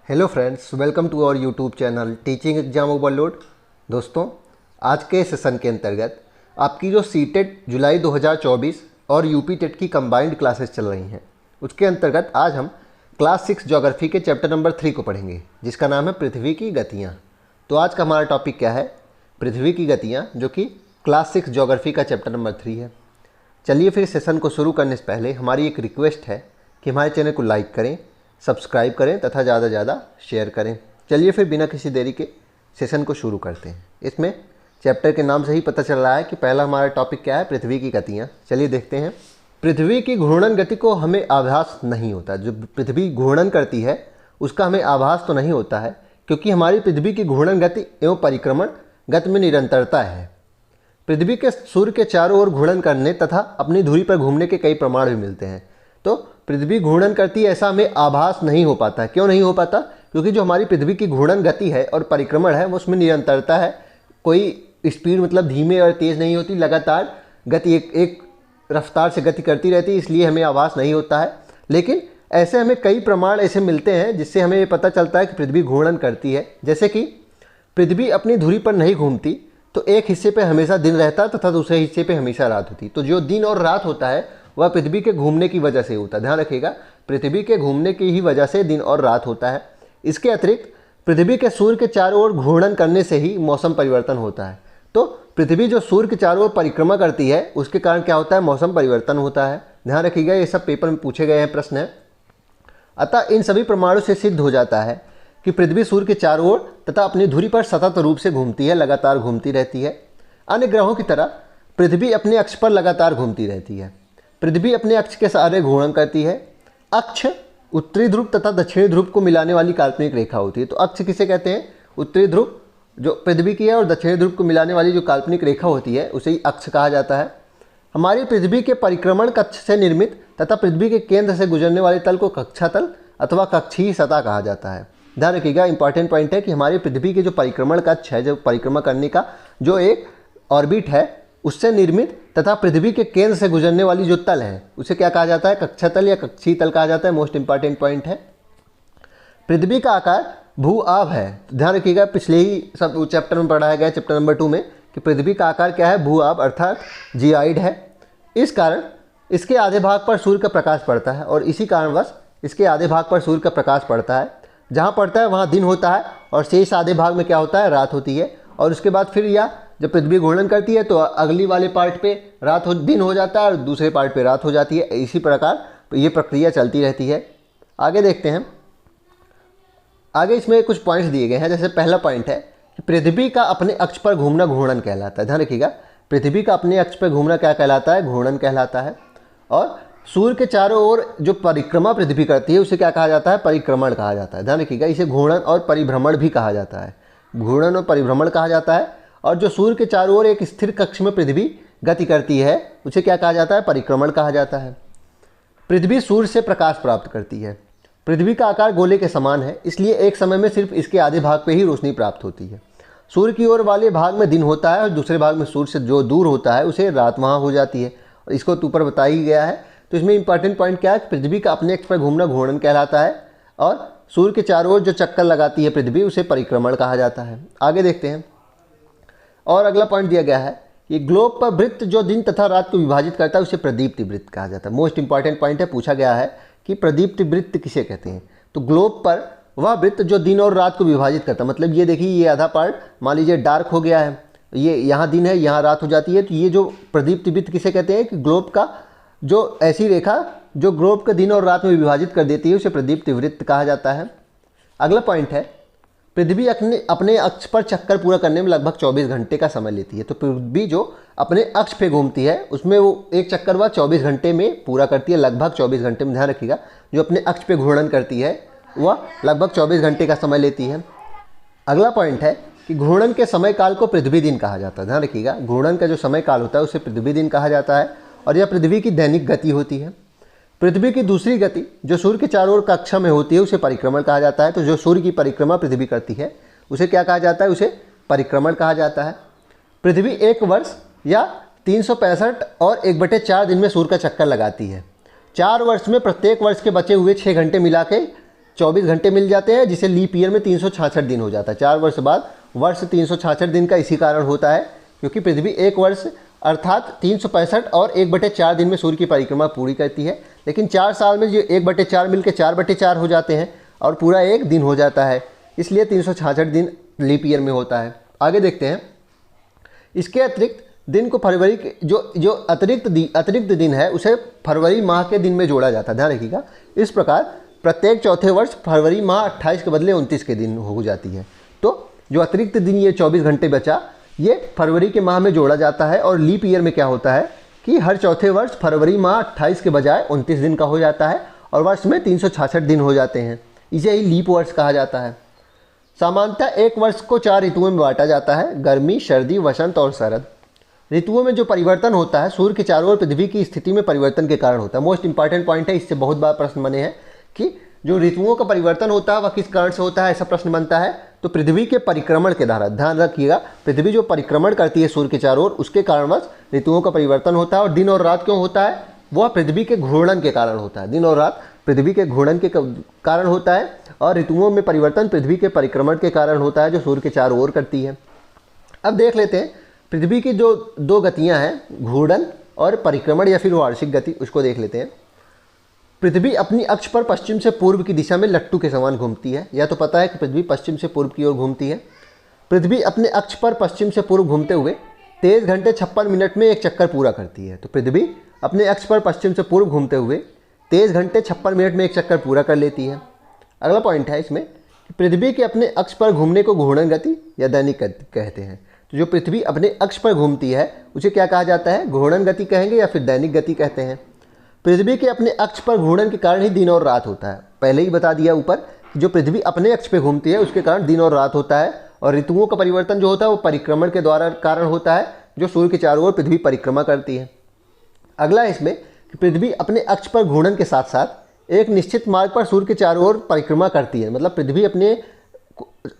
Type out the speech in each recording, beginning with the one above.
Hello friends, welcome to our YouTube channel teaching exam overload. दोस्तों, आज के session के अंतर्गत आपकी जो सीटेट जुलाई 2024 और यूपी टेट की कंबाइंड क्लासेस चल रही हैं, उसके अंतर्गत आज हम क्लास 6 ज्योग्राफी के चैप्टर नंबर 3 को पढ़ेंगे, जिसका नाम है पृथ्वी की गतियाँ। तो आज का हमारा टॉपिक क्या है? पृथ्वी की गतियाँ, जो कि क्लास 6 ज्योग्राफी का चैप्टर नंबर 3 है। चलिए फिर सेशन को शुरू करने से पहले हमारी एक रिक्वेस्ट है कि हमारे चैनल को लाइक करें, सब्सक्राइब करें तथा ज़्यादा से ज़्यादा शेयर करें। चलिए फिर बिना किसी देरी के सेशन को शुरू करते हैं। इसमें चैप्टर के नाम से ही पता चल रहा है कि पहला हमारा टॉपिक क्या है, पृथ्वी की गतियाँ। चलिए देखते हैं। पृथ्वी की घूर्णन गति को हमें आभास नहीं होता। जो पृथ्वी घूर्णन करती है उसका हमें आभास तो नहीं होता है, क्योंकि हमारी पृथ्वी की घूर्णन गति एवं परिक्रमण गति में निरंतरता है। पृथ्वी के सूर्य के चारों ओर घूर्णन करने तथा अपनी धुरी पर घूमने के कई प्रमाण भी मिलते हैं। तो पृथ्वी घूर्णन करती है ऐसा हमें आभास नहीं हो पाता है। क्यों नहीं हो पाता? क्योंकि जो हमारी पृथ्वी की घूर्णन गति है और परिक्रमण है वो उसमें निरंतरता है। कोई स्पीड मतलब धीमे और तेज़ नहीं होती, लगातार गति एक रफ्तार से गति करती रहती है, इसलिए हमें आभास नहीं होता है। लेकिन ऐसे हमें कई प्रमाण ऐसे मिलते हैं जिससे हमें ये पता चलता है कि पृथ्वी घूर्णन करती है। जैसे कि पृथ्वी अपनी धुरी पर नहीं घूमती तो एक हिस्से पे हमेशा दिन रहता तथा दूसरे हिस्से पे हमेशा रात होती। तो जो दिन और रात होता है वह पृथ्वी के घूमने की वजह से होता है। ध्यान रखिएगा, पृथ्वी के घूमने की ही वजह से दिन और रात होता है। इसके अतिरिक्त पृथ्वी के सूर्य के चारों ओर घूर्णन करने से ही मौसम परिवर्तन होता है। तो पृथ्वी जो सूर्य के चारों ओर परिक्रमा करती है उसके कारण क्या होता है? मौसम परिवर्तन होता है। ध्यान रखिएगा, ये सब पेपर में पूछे गए हैं प्रश्न है। अतः इन सभी प्रमाणों से सिद्ध हो जाता है कि पृथ्वी सूर्य के चारों ओर तथा अपनी धुरी पर सतत रूप से घूमती है, लगातार घूमती रहती है। अन्य ग्रहों की तरह पृथ्वी अपने अक्ष पर लगातार घूमती रहती है। पृथ्वी अपने अक्ष के सहारे घूर्णन करती है। अक्ष उत्तरी ध्रुव तथा दक्षिणी ध्रुव को मिलाने वाली काल्पनिक रेखा होती है। तो अक्ष किसे कहते हैं? उत्तरी ध्रुव जो पृथ्वी की है और दक्षिणी ध्रुव को मिलाने वाली जो काल्पनिक रेखा होती है उसे ही अक्ष कहा जाता है। हमारी पृथ्वी के परिक्रमण कक्ष से निर्मित तथा पृथ्वी के केंद्र से गुजरने वाले तल को कक्षा तल अथवा कक्षीय सतह कहा जाता है। ध्यान रखिएगा, इंपॉर्टेंट पॉइंट है कि हमारी पृथ्वी के जो परिक्रमण कक्ष है, जो परिक्रमा करने का जो एक ऑर्बिट है, उससे निर्मित तथा पृथ्वी के केंद्र से गुजरने वाली जो तल है उसे क्या कहा जाता है? कक्षा तल या कक्षीय तल कहा जाता है। मोस्ट इंपॉर्टेंट पॉइंट है। पृथ्वी का आकार भू आभ है। ध्यान रखिएगा, पिछले ही सब चैप्टर में पढ़ाया गया, चैप्टर नंबर 2 में, कि पृथ्वी का आकार क्या है? भू आभ अर्थात जियाइड है। इस कारण इसके आधे भाग पर सूर्य का प्रकाश पड़ता है और इसी कारणवश इसके आधे भाग पर सूर्य का प्रकाश पड़ता है। जहाँ पड़ता है वहाँ दिन होता है और शेष आधे भाग में क्या होता है? रात होती है। और उसके बाद फिर या जब पृथ्वी घूर्णन करती है तो अगली वाले पार्ट पे दिन हो जाता है और दूसरे पार्ट पे रात हो जाती है। इसी प्रकार ये प्रक्रिया चलती रहती है। आगे देखते हैं। आगे इसमें कुछ पॉइंट्स दिए गए हैं। जैसे पहला पॉइंट है कि पृथ्वी का अपने अक्ष पर घूमना घूर्णन कहलाता है। ध्यान रखिएगा, पृथ्वी का अपने अक्ष पर घूमना क्या कहलाता है? घूर्णन कहलाता है। और सूर्य के चारों ओर जो परिक्रमा पृथ्वी करती है उसे क्या कहा जाता है? परिक्रमण कहा जाता है। ध्यान रखिएगा, इसे घूर्णन और परिभ्रमण भी कहा जाता है। घूर्णन और परिभ्रमण कहा जाता है। और जो सूर्य के चारों ओर एक स्थिर कक्ष में पृथ्वी गति करती है उसे क्या कहा जाता है? परिक्रमण कहा जाता है। पृथ्वी सूर्य से प्रकाश प्राप्त करती है। पृथ्वी का आकार गोले के समान है, इसलिए एक समय में सिर्फ इसके आधे भाग पे ही रोशनी प्राप्त होती है। सूर्य की ओर वाले भाग में दिन होता है और दूसरे भाग में सूर्य से जो दूर होता है उसे रात वहाँ हो जाती है। और इसको ऊपर बताया ही गया है। तो इसमें इंपॉर्टेंट पॉइंट क्या है? पृथ्वी का अपने अक्ष पर घूमना घूर्णन कहलाता है और सूर्य के चारों ओर जो चक्कर लगाती है पृथ्वी उसे परिक्रमण कहा जाता है। आगे देखते हैं। और अगला पॉइंट दिया गया है कि ग्लोब पर वृत्त जो दिन तथा रात को विभाजित करता है उसे प्रदीप्ति वृत्त कहा जाता है। मोस्ट इंपॉर्टेंट पॉइंट है, पूछा गया है कि प्रदीप्ति वृत्त किसे कहते हैं? तो ग्लोब पर वह वृत्त जो दिन और रात को विभाजित करता है। मतलब ये देखिए, ये आधा पार्ट मान लीजिए डार्क हो गया है, ये यहाँ दिन है, यहाँ रात हो जाती है। तो ये जो प्रदीप्ति वृत्त किसे कहते हैं? कि ग्लोब का जो ऐसी रेखा जो ग्लोब के दिन और रात में विभाजित कर देती है उसे प्रदीप्ति वृत्त कहा जाता है। अगला पॉइंट है, पृथ्वी अपने अक्ष पर चक्कर पूरा करने में लगभग 24 घंटे का समय लेती है। तो पृथ्वी जो अपने अक्ष पे घूमती है उसमें वो एक चक्कर वह 24 घंटे में पूरा करती है, लगभग 24 घंटे में। ध्यान रखिएगा, जो अपने अक्ष पे घूर्णन करती है वह लगभग 24 घंटे का समय लेती है। अगला पॉइंट है कि घूर्णन के समय काल को पृथ्वी दिन कहा जाता है। ध्यान रखिएगा, घूर्णन का जो समय काल होता है उसे पृथ्वी दिन कहा जाता है और यह पृथ्वी की दैनिक गति होती है। पृथ्वी की दूसरी गति जो सूर्य के चारों ओर कक्षा में होती है उसे परिक्रमण कहा जाता है। तो जो सूर्य की परिक्रमा पृथ्वी करती है उसे क्या कहा जाता है? उसे परिक्रमण कहा जाता है। पृथ्वी एक वर्ष या 365 और 1/4 दिन में सूर्य का चक्कर लगाती है। 4 वर्ष में प्रत्येक वर्ष के बचे हुए 6 घंटे मिला के 24 घंटे मिल जाते हैं, जिसे लीप ईयर में 366 दिन हो जाता है। 4 वर्ष बाद वर्ष 366 दिन का इसी कारण होता है क्योंकि पृथ्वी एक वर्ष अर्थात 365 और 1/4 दिन में सूर्य की परिक्रमा पूरी करती है। लेकिन 4 साल में जो 1/4 मिलकर 4/4 हो जाते हैं और पूरा एक दिन हो जाता है, इसलिए 366 दिन लीप ईयर में होता है। आगे देखते हैं। इसके अतिरिक्त दिन को फरवरी के जो अतिरिक्त दिन है उसे फरवरी माह के दिन में जोड़ा जाता है, ध्यान रखिएगा। इस प्रकार प्रत्येक चौथे वर्ष फरवरी माह 28 के बदले 29 के दिन हो जाती है। तो जो अतिरिक्त दिन ये 24 घंटे बचा ये फरवरी के माह में जोड़ा जाता है। और लीप ईयर में क्या होता है कि हर चौथे वर्ष फरवरी माह 28 के बजाय 29 दिन का हो जाता है और वर्ष में 366 दिन हो जाते हैं। इसे ही लीप वर्ष कहा जाता है। सामान्यतः एक वर्ष को 4 ऋतुओं में बांटा जाता है, गर्मी, सर्दी, वसंत और शरद। ऋतुओं में जो परिवर्तन होता है सूर्य के चारों ओर पृथ्वी की स्थिति में परिवर्तन के कारण होता है। मोस्ट इंपॉर्टेंट पॉइंट है, इससे बहुत बार प्रश्न बने हैं कि जो ऋतुओं का परिवर्तन होता है वह किस कारण से होता है, ऐसा प्रश्न बनता है। तो पृथ्वी के परिक्रमण के द्वारा, ध्यान रखिएगा, पृथ्वी जो परिक्रमण करती है सूर्य के चारों ओर उसके कारणवश ऋतुओं का परिवर्तन होता है। और दिन और रात क्यों होता है, वह पृथ्वी के घूर्णन के कारण होता है। दिन और रात पृथ्वी के घूर्णन के कारण होता है और ऋतुओं में परिवर्तन पृथ्वी के परिक्रमण के कारण होता है जो सूर्य के चारों ओर करती है। अब देख लेते हैं पृथ्वी की जो 2 गतियां हैं, घूर्णन और परिक्रमण या फिर वार्षिक गति, उसको देख लेते हैं। पृथ्वी अपनी अक्ष पर पश्चिम से पूर्व की दिशा में लट्टू के समान घूमती है। यह तो पता है कि पृथ्वी पश्चिम से पूर्व की ओर घूमती है। पृथ्वी अपने अक्ष पर पश्चिम से पूर्व घूमते हुए 23 घंटे 56 मिनट में एक चक्कर पूरा करती है। तो पृथ्वी अपने अक्ष पर पश्चिम से पूर्व घूमते हुए 23 घंटे 56 मिनट में एक चक्कर पूरा कर लेती है। अगला पॉइंट है इसमें कि पृथ्वी के अपने अक्ष पर घूमने को घूर्णन गति या दैनिक गति कहते हैं। तो जो पृथ्वी अपने अक्ष पर घूमती है उसे क्या कहा जाता है, घूर्णन गति कहेंगे या फिर दैनिक गति कहते हैं। पृथ्वी के अपने अक्ष पर घूर्णन के कारण ही दिन और रात होता है। पहले ही बता दिया ऊपर कि जो पृथ्वी अपने अक्ष पर घूमती है उसके कारण दिन और रात होता है। और ऋतुओं का परिवर्तन जो होता है वो परिक्रमण के द्वारा कारण होता है जो सूर्य के चारों ओर पृथ्वी परिक्रमा करती है। अगला है इसमें कि पृथ्वी अपने अक्ष पर घूर्णन के साथ साथ एक निश्चित मार्ग पर सूर्य के चारों ओर परिक्रमा करती है। मतलब पृथ्वी अपने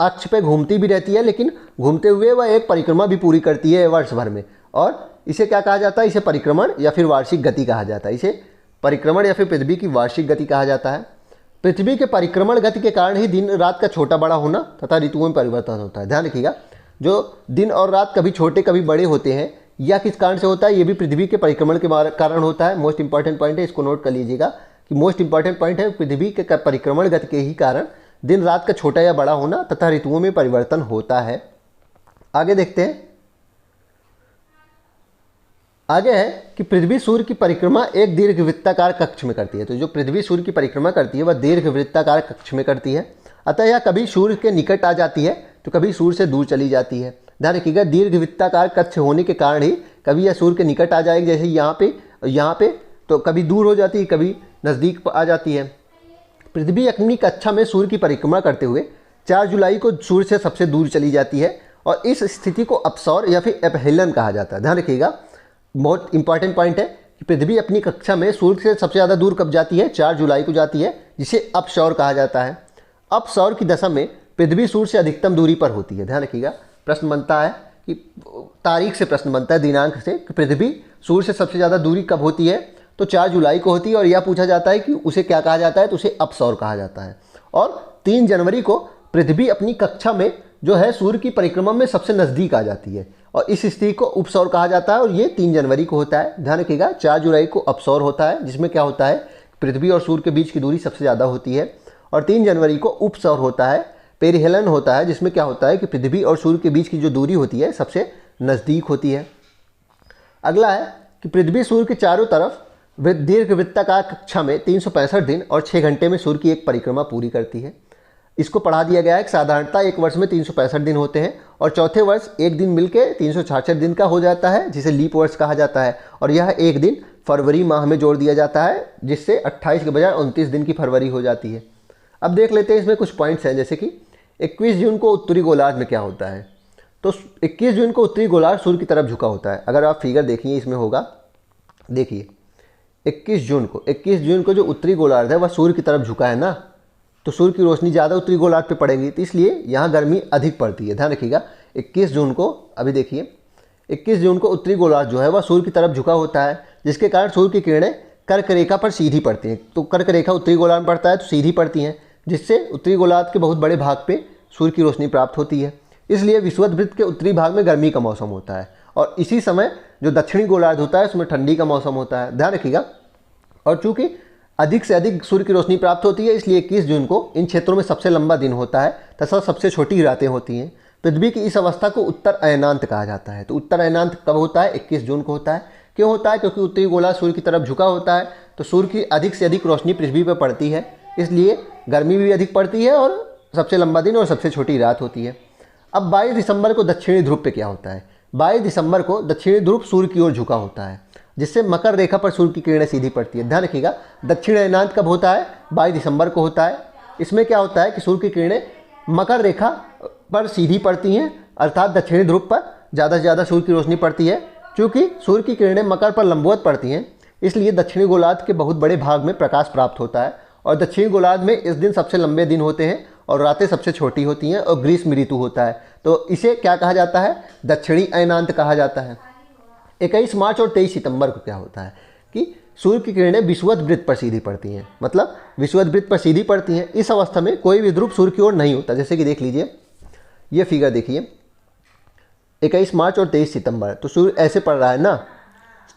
अक्ष पे घूमती भी रहती है लेकिन घूमते हुए वह एक परिक्रमा भी पूरी करती है वर्ष भर में। और इसे क्या कहा जाता है, इसे परिक्रमण या फिर वार्षिक गति कहा जाता है। इसे परिक्रमण या फिर पृथ्वी की वार्षिक गति कहा जाता है। पृथ्वी के परिक्रमण गति के कारण ही दिन रात का छोटा बड़ा होना तथा ऋतुओं में परिवर्तन होता है। ध्यान रखिएगा, जो दिन और रात कभी छोटे कभी बड़े होते हैं या किस कारण से होता है, ये भी पृथ्वी के परिक्रमण के कारण होता है। मोस्ट इंपॉर्टेंट पॉइंट है, इसको नोट कर लीजिएगा कि मोस्ट इंपॉर्टेंट पॉइंट है पृथ्वी के परिक्रमण गति के ही कारण दिन रात का छोटा या बड़ा होना तथा ऋतुओं में परिवर्तन होता है। आगे देखते हैं। आगे है कि पृथ्वी सूर्य की परिक्रमा एक दीर्घवृत्ताकार कक्ष में करती है। तो जो पृथ्वी सूर्य की परिक्रमा करती है वह दीर्घवृत्ताकार कक्ष में करती है। अतः यह कभी सूर्य के निकट आ जाती है तो कभी सूर्य से दूर चली जाती है। ध्यान रखिएगा, दीर्घवृत्ताकार कक्ष होने के कारण ही कभी यह सूर्य के निकट आ जाएगी, जैसे यहाँ पे तो कभी दूर हो जाती है, कभी नज़दीक आ जाती है। पृथ्वी अपनी कक्षा में सूर्य की परिक्रमा करते हुए 4 जुलाई को सूर्य से सबसे दूर चली जाती है और इस स्थिति को अपसौर या फिर अपहेलन कहा जाता है। ध्यान रखिएगा, बहुत इंपॉर्टेंट पॉइंट है कि पृथ्वी अपनी कक्षा में सूर्य से सबसे ज़्यादा दूर कब जाती है, 4 जुलाई को जाती है, जिसे अपसौर कहा जाता है। अपसौर की दशा में पृथ्वी सूर्य से अधिकतम दूरी पर होती है। ध्यान रखिएगा, प्रश्न बनता है कि तारीख से प्रश्न बनता है, दिनांक से, कि पृथ्वी सूर्य से सबसे ज़्यादा दूरी कब होती है, तो 4 जुलाई को होती है। और यह पूछा जाता है कि उसे क्या कहा जाता है, तो उसे अपसौर कहा जाता है। और 3 जनवरी को पृथ्वी अपनी कक्षा में जो है सूर्य की परिक्रमा में सबसे नज़दीक आ जाती है और इस स्थिति को उपसौर कहा जाता है और ये 3 जनवरी को होता है। ध्यान रखिएगा, 4 जुलाई को अपसौर होता है जिसमें क्या होता है, पृथ्वी और सूर्य के बीच की दूरी सबसे ज़्यादा होती है। और 3 जनवरी को उपसौर होता है, पेरिहेलन होता है, जिसमें क्या होता है कि पृथ्वी और सूर्य के बीच की जो दूरी होती है सबसे नज़दीक होती है। अगला है कि पृथ्वी सूर्य के चारों तरफ दीर्घवृत्ताकार कक्षा में 365 दिन और 6 घंटे में सूर्य की एक परिक्रमा पूरी करती है। इसको पढ़ा दिया गया है कि साधारणतः एक वर्ष में 365 दिन होते हैं और चौथे वर्ष एक दिन मिलके 366 दिन का हो जाता है, जिसे लीप वर्ष कहा जाता है। और यह एक दिन फरवरी माह में जोड़ दिया जाता है, जिससे 28 के बजाय 29 दिन की फरवरी हो जाती है। अब देख लेते हैं इसमें कुछ पॉइंट्स हैं, जैसे कि 21 जून को उत्तरी गोलार्ध में क्या होता है। तो 21 जून को उत्तरी गोलार्ध सूर्य की तरफ झुका होता है। अगर आप फिगर देखिए इसमें होगा, देखिए 21 जून को जो उत्तरी गोलार्ध है वह सूर्य की तरफ झुका है ना, तो सूर्य की रोशनी ज़्यादा उत्तरी गोलार्ध पे पड़ेगी, तो इसलिए यहाँ गर्मी अधिक पड़ती है। ध्यान रखिएगा, 21 जून को, अभी देखिए 21 जून को उत्तरी गोलार्ध जो है वह सूर्य की तरफ झुका होता है, जिसके कारण सूर्य की किरणें कर्क रेखा पर सीधी पड़ती हैं। तो कर्क रेखा उत्तरी गोलार्ध में पड़ता है तो सीधी पड़ती हैं, जिससे उत्तरी गोलार्ध के बहुत बड़े भाग पे सूर्य की रोशनी प्राप्त होती है। इसलिए विषुवत के उत्तरी भाग में गर्मी का मौसम होता है और इसी समय जो दक्षिणी गोलार्ध होता है उसमें ठंडी का मौसम होता है, ध्यान रखिएगा। और चूंकि अधिक से अधिक सूर्य की रोशनी प्राप्त होती है इसलिए 21 जून को इन क्षेत्रों में सबसे लंबा दिन होता है तथा सबसे छोटी रातें होती हैं। पृथ्वी की इस अवस्था को उत्तर अयनांत कहा जाता है। तो उत्तर अयनांत कब होता है? 21 जून को होता है। क्यों होता है? क्योंकि उत्तरी गोलार्ध सूर्य की तरफ झुका होता है तो सूर्य की अधिक से अधिक रोशनी पृथ्वी पर पड़ती है, इसलिए गर्मी भी अधिक पड़ती है और सबसे लंबा दिन और सबसे छोटी रात होती है। अब 22 दिसंबर को दक्षिणी ध्रुव पे क्या होता है? 22 दिसंबर को दक्षिणी ध्रुव सूर्य की ओर झुका होता है, जिससे मकर रेखा पर सूर्य की किरणें सीधी पड़ती है। ध्यान रखिएगा, दक्षिण अयनांत कब होता है? 22 दिसंबर को होता है। इसमें क्या होता है कि सूर्य की किरणें मकर रेखा पर सीधी पड़ती हैं, अर्थात दक्षिणी ध्रुव पर ज़्यादा से ज़्यादा सूर्य की रोशनी पड़ती है। चूँकि सूर्य की किरणें मकर पर लंबवत पड़ती हैं इसलिए दक्षिणी गोलार्ध के बहुत बड़े भाग में प्रकाश प्राप्त होता है और दक्षिणी गोलार्ध में इस दिन सबसे लंबे दिन होते हैं और रातें सबसे छोटी होती हैं और ग्रीष्म ऋतु होता है। तो इसे क्या कहा जाता है? दक्षिणी अयनांत कहा जाता है। 21 मार्च और 23 सितंबर को क्या होता है कि सूर्य की किरणें विषुवत वृत्त पर सीधी पड़ती हैं, मतलब विषुवत वृत्त पर सीधी पड़ती हैं। इस अवस्था में कोई भी ध्रुव सूर्य की ओर नहीं होता। जैसे कि देख लीजिए, ये फिगर देखिए, 21 मार्च और 23 सितंबर, तो सूर्य ऐसे पड़ रहा है ना,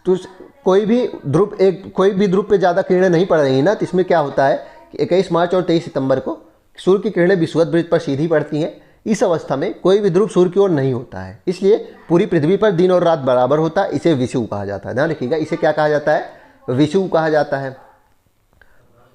तो कोई भी ध्रुव पे ज़्यादा किरणें नहीं पड़ रही ना, तो इसमें क्या होता है कि 21 मार्च और 23 सितंबर को सूर्य की किरणें विषुवत वृत्त पर सीधी पड़ती हैं। इस अवस्था में कोई भी ध्रुव सूर्य की ओर नहीं होता है, इसलिए पूरी पृथ्वी पर दिन और रात बराबर होता है। इसे विषुव कहा जाता है। ध्यान रखिएगा, इसे क्या कहा जाता है? विषुव कहा जाता है।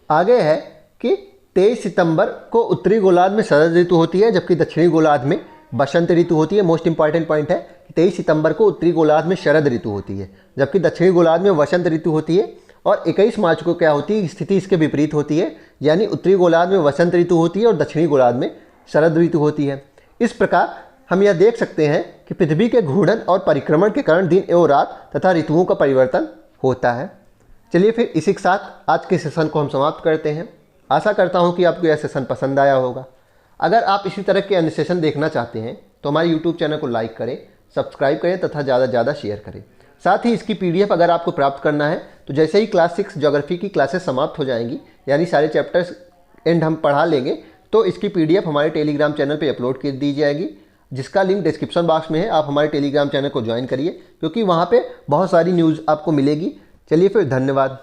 आगे है कि 23 सितंबर को उत्तरी गोलार्ध में शरद ऋतु होती है जबकि दक्षिणी गोलार्ध में बसंत ऋतु होती है। मोस्ट इंपॉर्टेंट पॉइंट है कि 23 सितंबर को उत्तरी गोलार्ध में शरद ऋतु होती है जबकि दक्षिणी गोलार्ध में वसंत ऋतु होती है। और 21 मार्च को क्या होती है? स्थिति इसके विपरीत होती है, यानी उत्तरी गोलार्ध में वसंत ऋतु होती है और दक्षिणी गोलार्ध में शरद ऋतु होती है। इस प्रकार हम यह देख सकते हैं कि पृथ्वी के घूर्णन और परिक्रमण के कारण दिन एवं रात तथा ऋतुओं का परिवर्तन होता है। चलिए फिर इसी के साथ आज के सेशन को हम समाप्त करते हैं। आशा करता हूँ कि आपको यह सेशन पसंद आया होगा। अगर आप इसी तरह के अन्य सेशन देखना चाहते हैं तो हमारे यूट्यूब चैनल को लाइक करें, सब्सक्राइब करें तथा ज़्यादा से ज़्यादा शेयर करें। साथ ही इसकी PDF अगर आपको प्राप्त करना है तो जैसे ही क्लास 6 ज्योग्राफी की क्लासेस समाप्त हो जाएंगी, यानी सारे चैप्टर्स एंड हम पढ़ा लेंगे, तो इसकी PDF हमारे टेलीग्राम चैनल पे अपलोड कर दी जाएगी, जिसका लिंक डिस्क्रिप्शन बॉक्स में है। आप हमारे टेलीग्राम चैनल को ज्वाइन करिए क्योंकि वहाँ पे बहुत सारी न्यूज़ आपको मिलेगी। चलिए फिर, धन्यवाद।